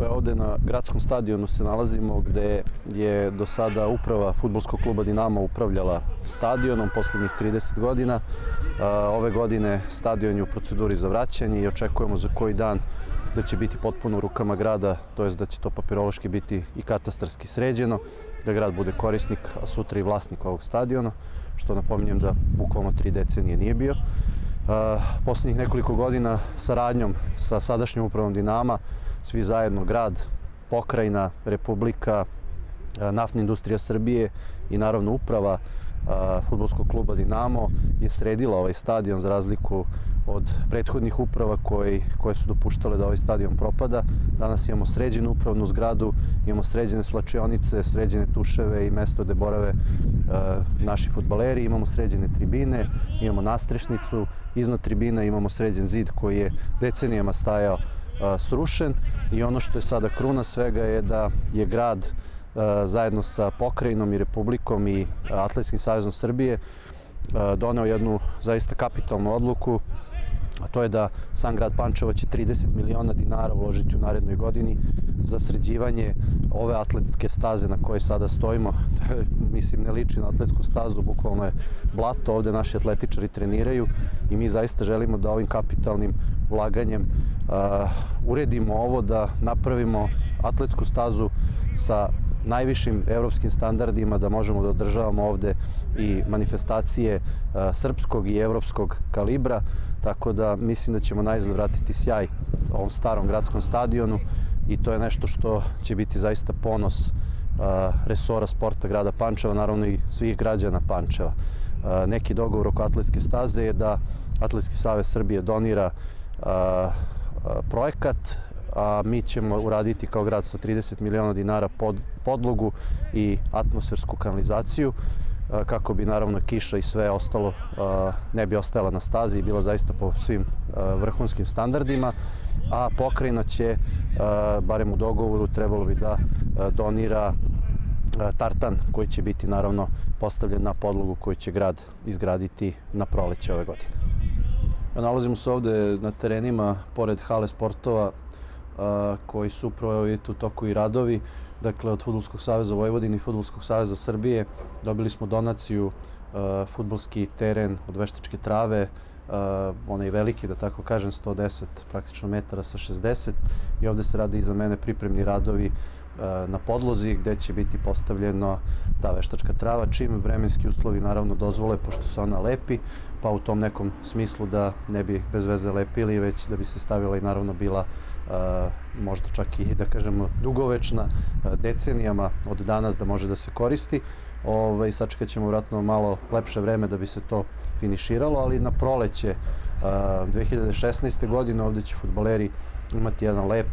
Ovde na gradskom stadionu se nalazimo gde je do sada uprava fudbalskog kluba Dinamo upravljala stadionom poslednjih 30 godina. Ove godine stadion je u proceduri za vraćanje i očekujemo za koji dan da će biti potpuno u rukama grada, to jest da će to papirološki biti i katastarski sređeno, da grad bude korisnik, a sutra i vlasnik ovog stadiona, što napominjem da bukvalno 3 decenije nije bio. Poslednjih nekoliko godina saradnjom sa sadašnjom upravom Dinama, svi zajedno, grad, pokrajina, Republika, Naftna industrija Srbije i naravno uprava fudbalskog kluba Dinamo je sredila ovaj stadion za razliku od prethodnih uprava koje su dopuštale da ovaj stadion propada. Danas imamo sređenu upravnu zgradu, imamo sređene svlačionice, sređene tuševe i mesto gde borave naši fudbaleri, imamo sređene tribine, imamo nastrešnicu, iznad tribina imamo sređen zid koji je decenijama stajao srušen i ono što je sada kruna svega je da je grad zajedno sa pokrajinom i Republikom i Atletskim savezom Srbije doneo jednu zaista kapitalnu odluku, a to je da sam grad Pančevo će 30 miliona dinara uložiti u narednoj godini za sređivanje ove atletske staze na kojoj sada stojimo. Mislim, ne liči na atletsku stazu, bukvalno je blato, ovde naši atletičari treniraju i mi zaista želimo da ovim kapitalnim ulaganjem uredimo ovo, da napravimo atletsku stazu sa najvišim evropskim standardima, da možemo da održavamo ovde i manifestacije srpskog i evropskog kalibra, tako da mislim da ćemo najzad vratiti sjaj ovom starom gradskom stadionu i to je nešto što će biti zaista ponos resora sporta grada Pančeva, naravno i svih građana Pančeva. Neki dogovor oko atletske staze je da Atletski savez Srbije donira projekat, a mi ćemo uraditi kao grad sa 30 miliona dinara podlogu i atmosfersku kanalizaciju kako bi naravno kiša i sve ostalo ne bi ostajala na stazi i bila zaista po svim vrhunskim standardima, a pokrajina će, barem u dogovoru, trebalo bi da donira tartan koji će biti naravno postavljen na podlogu koju će grad izgraditi na proleće ove godine. Nalazimo se ovde na terenima pored hale sportova koji su upravo u toku i radovi, dakle od Fudbalskog saveza Vojvodine i Fudbalskog saveza Srbije dobili smo donaciju fudbalski teren od veštačke trave, onaj veliki, da tako kažem, 110 praktično metara sa 60 i ovde se rade iza mene pripremni radovi na podlozi gde će biti postavljena ta veštačka trava, čim vremenski uslovi naravno dozvole, pošto se ona lepi, pa u tom nekom smislu da ne bi bez veze lepili, već da bi se stavila i naravno bila možda čak i, da kažemo, dugovečna, decenijama od danas da može da se koristi. Sačekat ćemo vratno malo lepše vreme da bi se to finiširalo, ali na proleće 2016. godine ovde će fudbaleri imati jedan lep,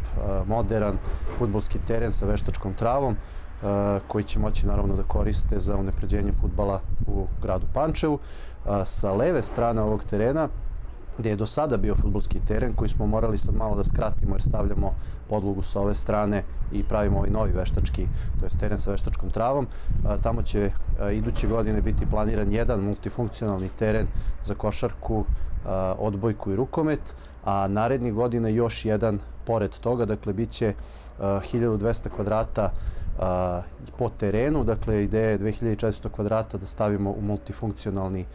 moderan fudbalski teren sa veštačkom travom koji će moći naravno da koriste za unapređenje fudbala u gradu Pančevu. Sa leve strane ovog terena, gde je do sada bio fudbalski teren koji smo morali sad malo da skratimo jer stavljamo podlogu sa ove strane i pravimo ovaj novi veštački, to je teren sa veštačkom travom. Tamo će iduće godine biti planiran jedan multifunkcionalni teren za košarku, odbojku i rukomet, a narednih godina još jedan pored toga, dakle bit će 1200 kvadrata po terenu, dakle ideja je 2400 kvadrata da stavimo u multifunkcionalni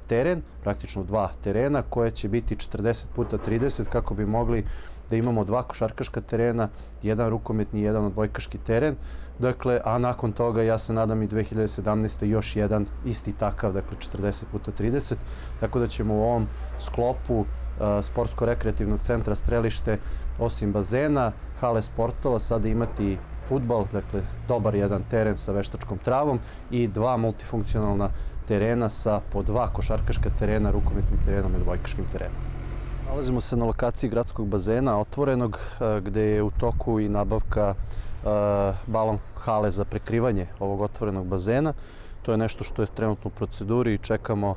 teren, praktično 2 terena koje će biti 40 puta 30 kako bi mogli da imamo 2 košarkaška terena, jedan rukometni i jedan odbojkaški teren, dakle, a nakon toga ja se nadam i 2017. još jedan isti takav, dakle 40 puta 30, tako da ćemo u ovom sklopu sportsko-rekreativnog centra Strelište, osim bazena, hale sportova, sada imati fudbal, dakle dobar jedan teren sa veštačkom travom i 2 multifunkcionalna terena sa po 2 košarkaška terena, rukometnim terenom i odbojkaškim terenom. Nalazimo se na lokaciji gradskog bazena, otvorenog, gde je u toku i nabavka balon hale za prekrivanje ovog otvorenog bazena. To je nešto što je trenutno u proceduri i čekamo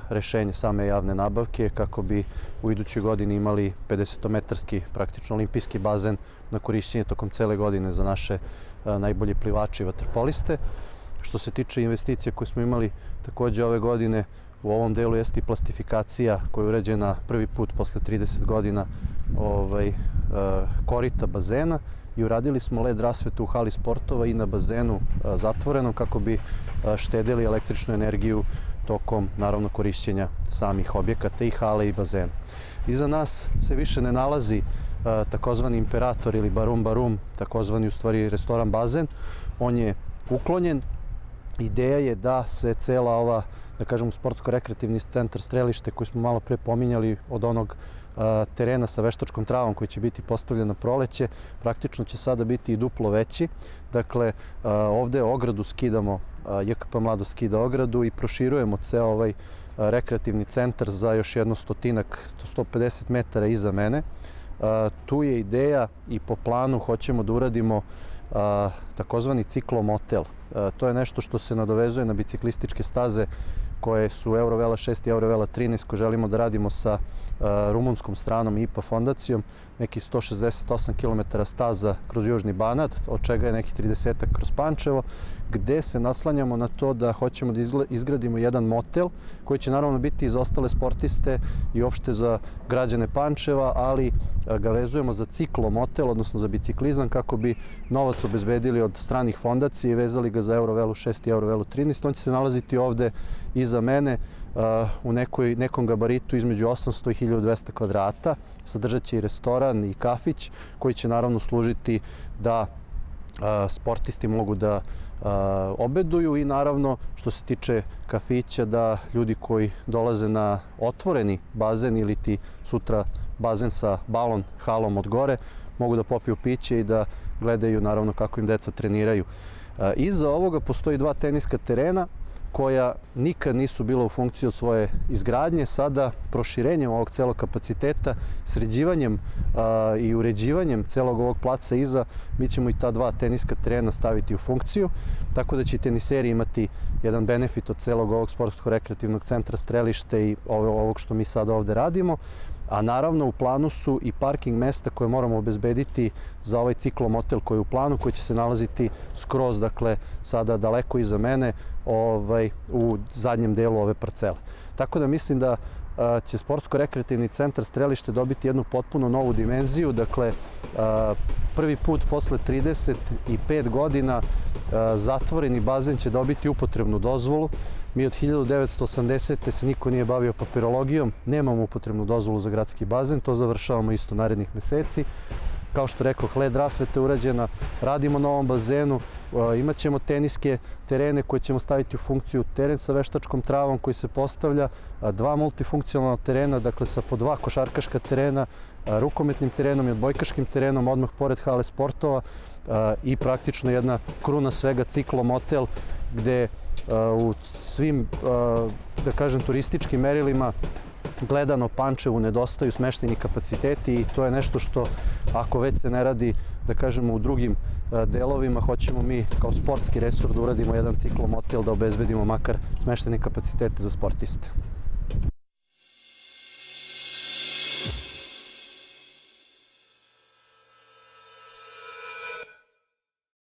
rešenje same javne nabavke kako bi u idućoj godini imali 50-metarski, praktično olimpijski bazen na korišćenje tokom cele godine za naše najbolje plivače i vaterpoliste. Što se tiče investicija koje smo imali takođe ove godine, u ovom delu jeste i plastifikacija koja je urađena prvi put posle 30 godina korita bazena i uradili smo LED rasvetu u hali sportova i na bazenu zatvorenom kako bi štedili električnu energiju tokom naravno korišćenja samih objekata i hale i bazena. Iza nas se više ne nalazi takozvani Imperator ili Barum Barum, takozvani u stvari restoran bazen. On je uklonjen. Ideja je da se cela ova, da kažemo, sportsko-rekreativni centar Strelište koji smo malo pre pominjali od onog terena sa veštačkom travom koji će biti postavljen na proleće, praktično će sada biti i duplo veći. Dakle, ovde ogradu skidamo, JKP Mladost skida ogradu i proširujemo ceo ovaj rekreativni centar za još jedno 150 metara iza mene. Tu je ideja i po planu hoćemo da uradimo takozvani ciklomotel. To je nešto što se nadovezuje na biciklističke staze koje su Eurovela 6 i Eurovela 13 koje želimo da radimo sa rumunskom stranom IPA fondacijom, nekih 168 km staza kroz Južni Banat, od čega je nekih 30 kroz Pančevo, gde se naslanjamo na to da hoćemo da izgradimo jedan motel koji će naravno biti i za ostale sportiste i opšte za građane Pančeva, ali ga vezujemo za ciklomotel, odnosno za biciklizam, kako bi novac obezbedili od stranih fondacija i vezali ga za Eurovelu 6 i Eurovelu 13. On će se nalaziti ovde iza mene u nekom gabaritu između 800 i 1200 kvadrata. Sadržat će i restoran i kafić koji će naravno služiti da sportisti mogu da obeduju i naravno što se tiče kafića da ljudi koji dolaze na otvoreni bazen ili ti sutra bazen sa balon halom od gore mogu da popiju piće i da gledaju naravno kako im deca treniraju. Iza ovoga postoji 2 teniska terena koja nikad nisu bila u funkciji od svoje izgradnje. Sada proširenjem ovog celog kapaciteta, sređivanjem i uređivanjem celog ovog placa iza, mi ćemo i ta 2 teniska terena staviti u funkciju, tako da će teniseri imati jedan benefit od celog ovog sportsko-rekreativnog centra Strelište i ovog što mi sada ovde radimo. A naravno u planu su i parking mesta koje moramo obezbediti za ovaj ciklomotel koji je u planu, koji će se nalaziti skroz, dakle, sada daleko iza mene, u zadnjem delu ove parcele. Tako da mislim da će sportsko-rekreativni centar Strelište dobiti jednu potpuno novu dimenziju. Dakle, prvi put posle 35 godina zatvoreni bazen će dobiti upotrebnu dozvolu. Mi od 1980. se niko nije bavio papirologijom, nemamo upotrebnu dozvolu za gradski bazen, to završavamo isto narednih meseci. Kao što rekoh, LED rasveta je urađena, radimo na ovom bazenu, imat ćemo teniske terene koje ćemo staviti u funkciju, teren sa veštačkom travom koji se postavlja, 2 multifunkcionalna terena, dakle sa po 2 košarkaška terena, rukometnim terenom i odbojkaškim terenom odmah pored hale sportova i praktično jedna kruna svega ciklomotel gde u svim, da kažem, turističkim merilima gledano Pančevu nedostaju smeštajni kapaciteti i to je nešto što, ako već se ne radi, da kažemo, u drugim delovima, hoćemo mi kao sportski resor da uradimo jedan ciklomotel, da obezbedimo makar smeštajne kapacitete za sportiste.